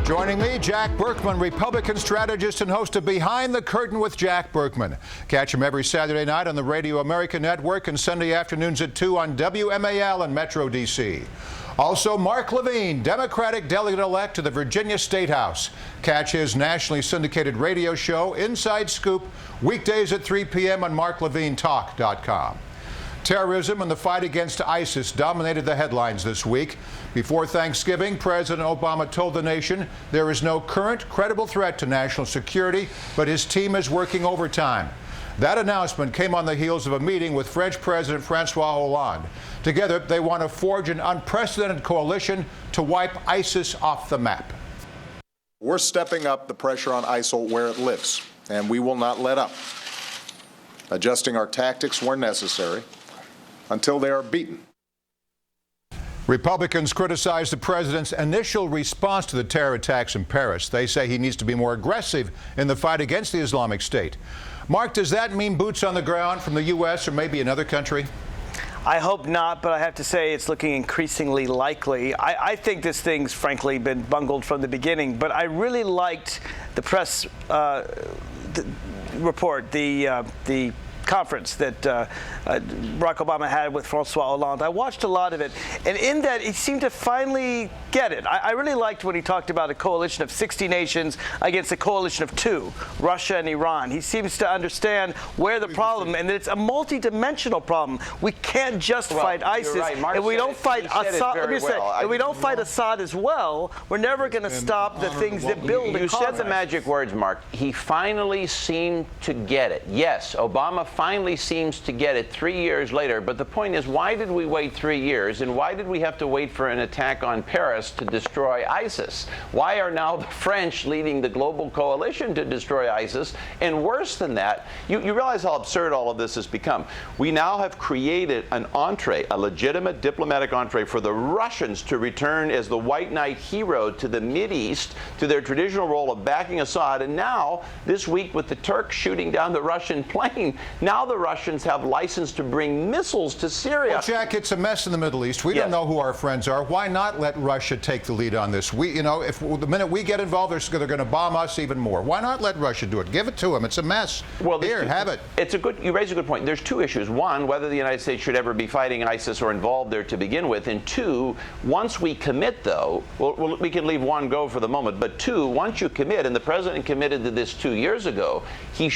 Joining me, Jack Berkman, Republican strategist and host of Behind the Curtain with Jack Berkman. Catch him every Saturday night on the Radio America Network and Sunday afternoons at 2 on WMAL in Metro D.C. Also, Mark Levine, Democratic delegate-elect to the Virginia State House. Catch his nationally syndicated radio show, Inside Scoop, weekdays at 3 p.m. on marklevinetalk.com. Terrorism and the fight against ISIS dominated the headlines this week. Before Thanksgiving, President Obama told the nation there is no current credible threat to national security, but his team is working overtime. That announcement came on the heels of a meeting with French President Francois Hollande. Together, they want to forge an unprecedented coalition to wipe ISIS off the map. We're stepping up the pressure on ISIL where it lives, and we will not let up, adjusting our tactics where necessary until they are beaten. Republicans criticize the president's initial response to the terror attacks in Paris. They say he needs to be more aggressive in the fight against the Islamic State. Mark, does that mean boots on the ground from the U.S. or maybe another country? I hope not, but I have to say it's looking increasingly likely. I think this thing's frankly been bungled from the beginning, but I really liked the press report, the conference that Barack Obama had with Francois Hollande. I watched a lot of it, and in that he seemed to finally get it. I really liked when he talked about a coalition of 60 nations against a coalition of 2, Russia and Iran. He seems to understand where the problem, and that it's a multi-dimensional problem. We can't just fight ISIS. Right. If we don't fight Assad, if we don't fight Assad as well, we're never going to stop the things that build. You said the magic words, Mark. He finally seemed to get it. Yes, Obama finally seems to get it 3 years later, but the point is, why did we wait 3 years, and why did we have to wait for an attack on Paris to destroy ISIS? Why are now the French leading the global coalition to destroy ISIS? And worse than that, you realize how absurd all of this has become. We now have created an entree, a legitimate diplomatic entree for the Russians to return as the white knight hero to the Mideast, to their traditional role of backing Assad, and now, this week with the Turks shooting down the Russian plane, now the Russians have license to bring missiles to Syria. Well, Jack, it's a mess in the Middle East. We don't know who our friends are. Why not let Russia take the lead on this? If the minute we get involved, they're going to bomb us even more. Why not let Russia do it? Give it to them. It's a mess. Well, here, have it. You raise a good point. There's 2 issues. One, whether the United States should ever be fighting ISIS or involved there to begin with. And 2, once we commit, though, well, we can leave 1 go for the moment. But 2, once you commit, and the president committed to this 2 years ago, he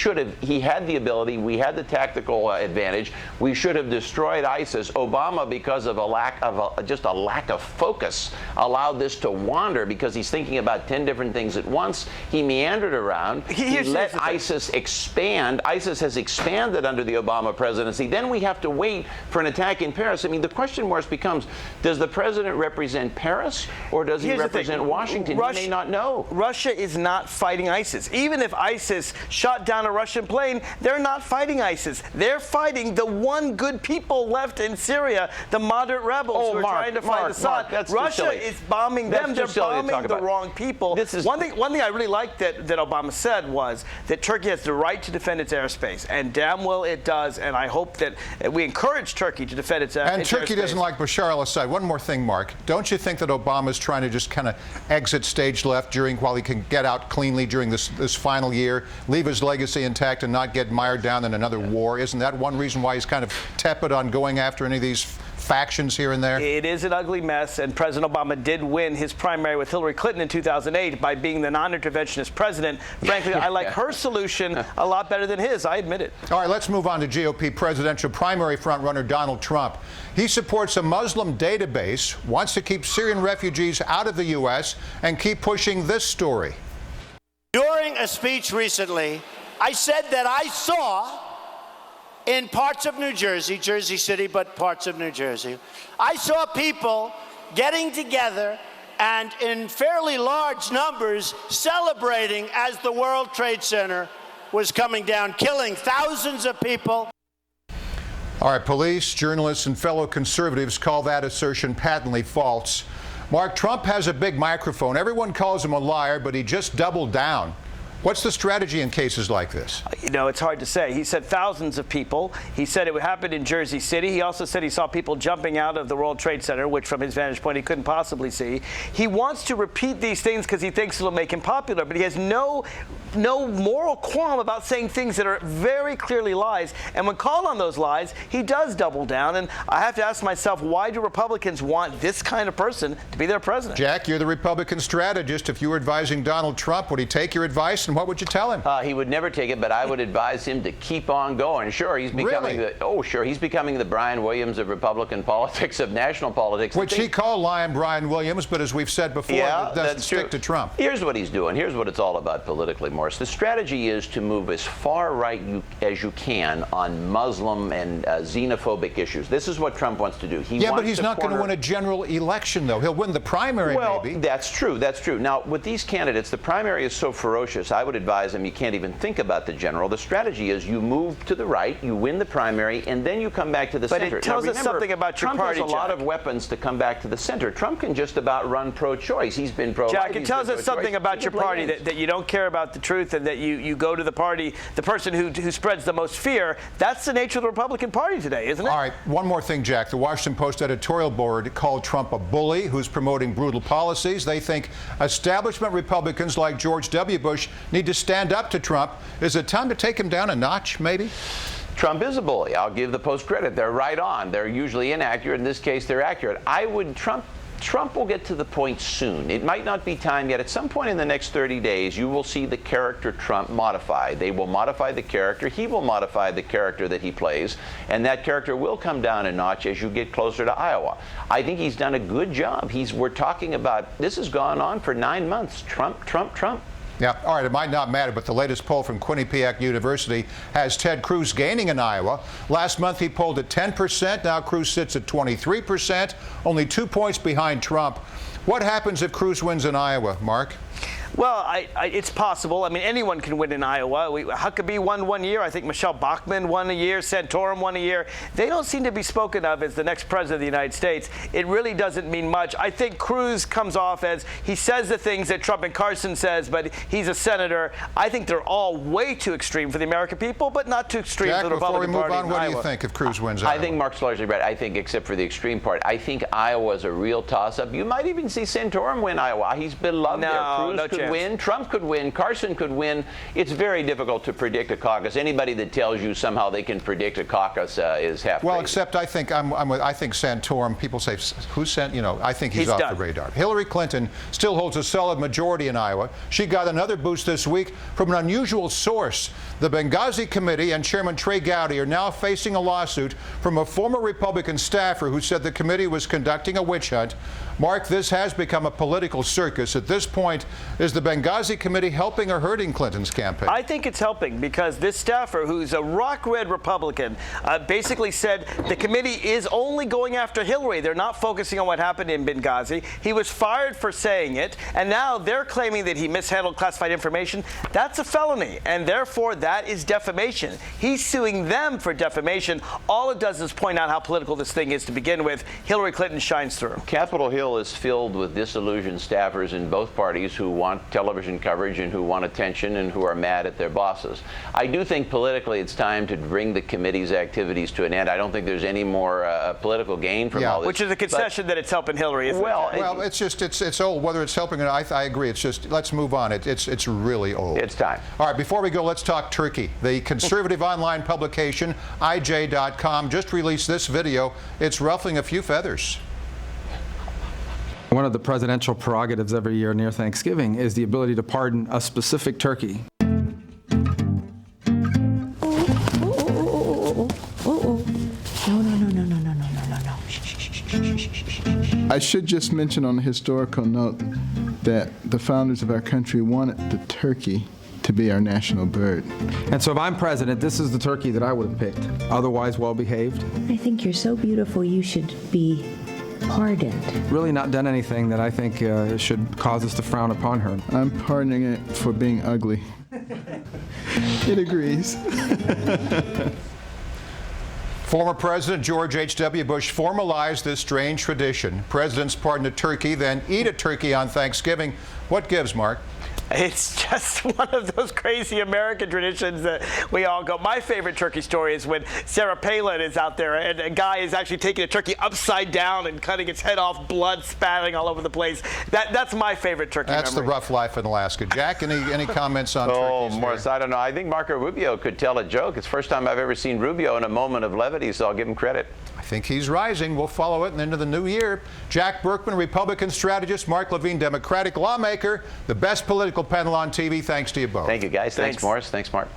had the ability, we had the tactical advantage. We should have destroyed ISIS. Obama, because of just a lack of focus, allowed this to wander because he's thinking about 10 different things at once. He meandered around. He let ISIS expand. ISIS has expanded under the Obama presidency. Then we have to wait for an attack in Paris. I mean, the question more becomes, does the president represent Paris or does he represent Washington? He may not know. Russia is not fighting ISIS. Even if ISIS shot down a Russian plane, they're not fighting ISIS. They're fighting the one good people left in Syria, the moderate rebels who are trying to fight Assad. Russia is bombing them. They're bombing the wrong people. One thing I really liked that Obama said was that Turkey has the right to defend its airspace, and damn well it does, and I hope that we encourage Turkey to defend its airspace. And Turkey doesn't like Bashar al-Assad. One more thing, Mark. Don't you think that Obama's trying to just kind of exit stage left while he can get out cleanly during this final year, leave his legacy intact and not get mired down in another war? Isn't that one reason why he's kind of tepid on going after any of these factions here and there? It is an ugly mess, and President Obama did win his primary with Hillary Clinton in 2008 by being the non-interventionist president. Frankly, I like her solution a lot better than his. I admit it. All right, let's move on to GOP presidential primary frontrunner Donald Trump. He supports a Muslim database, wants to keep Syrian refugees out of the U.S., and keep pushing this story. During a speech recently, I said that I saw in parts of New Jersey, Jersey City, but parts of New Jersey, I saw people getting together and in fairly large numbers celebrating as the World Trade Center was coming down, killing thousands of people. All right, police, journalists, and fellow conservatives call that assertion patently false. Mark, Trump has a big microphone. Everyone calls him a liar, but he just doubled down. What's the strategy in cases like this? You know, it's hard to say. He said thousands of people. He said it would happen in Jersey City. He also said he saw people jumping out of the World Trade Center, which from his vantage point he couldn't possibly see. He wants to repeat these things because he thinks it'll make him popular, but he has no moral qualm about saying things that are very clearly lies. And when called on those lies, he does double down. And I have to ask myself, why do Republicans want this kind of person to be their president? Jack, you're the Republican strategist. If you were advising Donald Trump, would he take your advice, and what would you tell him? He would never take it, but I would advise him to keep on going. Sure, he's becoming he's becoming the Brian Williams of Republican politics, of national politics. Which he called Lion Brian Williams, but as we've said before, it doesn't stick to Trump. Here's what he's doing. Here's what it's all about politically, Morris. The strategy is to move as far right as you can on Muslim and xenophobic issues. This is what Trump wants to do. But he's not going to win a general election, though. He'll win the primary, maybe. Well, that's true. That's true. Now, with these candidates, the primary is so ferocious, I would advise them you can't even think about the general. The strategy is you move to the right, you win the primary, and then you come back to the center. But it tells us something about your party, Trump has a lot of weapons to come back to the center. Trump can just about run pro-choice. He's been pro-life. Jack, it tells us something about your party, that you don't care about the truth and that you go to the party, the person who spreads the most fear. That's the nature of the Republican Party today, isn't it? All right, one more thing, Jack. The Washington Post editorial board called Trump a bully who's promoting brutal policies. They think establishment Republicans like George W. Bush need to stand up to Trump. Is it time to take him down a notch, maybe? Trump is a bully. I'll give the Post credit. They're right on. They're usually inaccurate. In this case, they're accurate. Trump will get to the point soon. It might not be time yet. At some point in the next 30 days, you will see the character Trump modify. They will modify the character. He will modify the character that he plays. And that character will come down a notch as you get closer to Iowa. I think he's done a good job. We're talking about, this has gone on for 9 months. Trump, Trump, Trump. Yeah, all right, it might not matter, but the latest poll from Quinnipiac University has Ted Cruz gaining in Iowa. Last month he polled at 10%. Now Cruz sits at 23%, only 2 points behind Trump. What happens if Cruz wins in Iowa, Mark? Well, it's possible. I mean, anyone can win in Iowa. Huckabee won 1 year. I think Michelle Bachmann won a year. Santorum won a year. They don't seem to be spoken of as the next president of the United States. It really doesn't mean much. I think Cruz comes off as he says the things that Trump and Carson says, but he's a senator. I think they're all way too extreme for the American people, but not too extreme for the Republican Party. Before we move on, what do you think if Cruz wins Iowa? I think Mark's largely right. I think, except for the extreme part, I think Iowa's a real toss-up. You might even see Santorum win Iowa. He's beloved there. Cruz could win. Trump could win. Carson could win. It's very difficult to predict a caucus. Anybody that tells you somehow they can predict a caucus is half well, crazy. Except I think I think Santorum. People say who's sent. You know, I think he's off done. the radar. Hillary Clinton still holds a solid majority in Iowa. She got another boost this week from an unusual source. The Benghazi Committee and Chairman Trey Gowdy are now facing a lawsuit from a former Republican staffer who said the committee was conducting a witch hunt. Mark, this has become a political circus. At this point, is the Benghazi Committee helping or hurting Clinton's campaign? I think it's helping because this staffer, who's a rock-red Republican, basically said the committee is only going after Hillary. They're not focusing on what happened in Benghazi. He was fired for saying it, and now they're claiming that he mishandled classified information. That's a felony, and therefore that is defamation. He's suing them for defamation. All it does is point out how political this thing is to begin with. Hillary Clinton shines through. Capitol Hill is filled with disillusioned staffers in both parties who want television coverage and who want attention and who are mad at their bosses. I do think politically it's time to bring the committee's activities to an end. I don't think there's any more political gain from all this. Which is a concession that it's helping Hillary, isn't it? Well, it's old. Whether it's helping or not, I agree. It's just, let's move on. It's really old. It's time. All right, before we go, let's talk Turkey. The conservative online publication, IJ.com, just released this video. It's ruffling a few feathers. One of the presidential prerogatives every year near Thanksgiving is the ability to pardon a specific turkey. I should just mention on a historical note that the founders of our country wanted the turkey to be our national bird. And so if I'm president, this is the turkey that I would have picked, otherwise well-behaved. I think you're so beautiful you should be pardoned. Really not done anything that I think should cause us to frown upon her. I'm pardoning it for being ugly. It agrees. Former President George H.W. Bush formalized this strange tradition. Presidents pardon a turkey, then eat a turkey on Thanksgiving. What gives, Mark? It's just one of those crazy American traditions that we all go. My favorite turkey story is when Sarah Palin is out there and a guy is actually taking a turkey upside down and cutting its head off, blood spattering all over the place. That's my favorite turkey That's memory. the rough life in Alaska. Jack, any comments on turkeys here? Morris, I don't know. I think Marco Rubio could tell a joke. It's the first time I've ever seen Rubio in a moment of levity, so I'll give him credit. I think he's rising. We'll follow it into the new year. Jack Berkman, Republican strategist. Mark Levine, Democratic lawmaker. The best political panel on TV. Thanks to you both. Thank you, guys. Thanks, Morris. Thanks, Mark.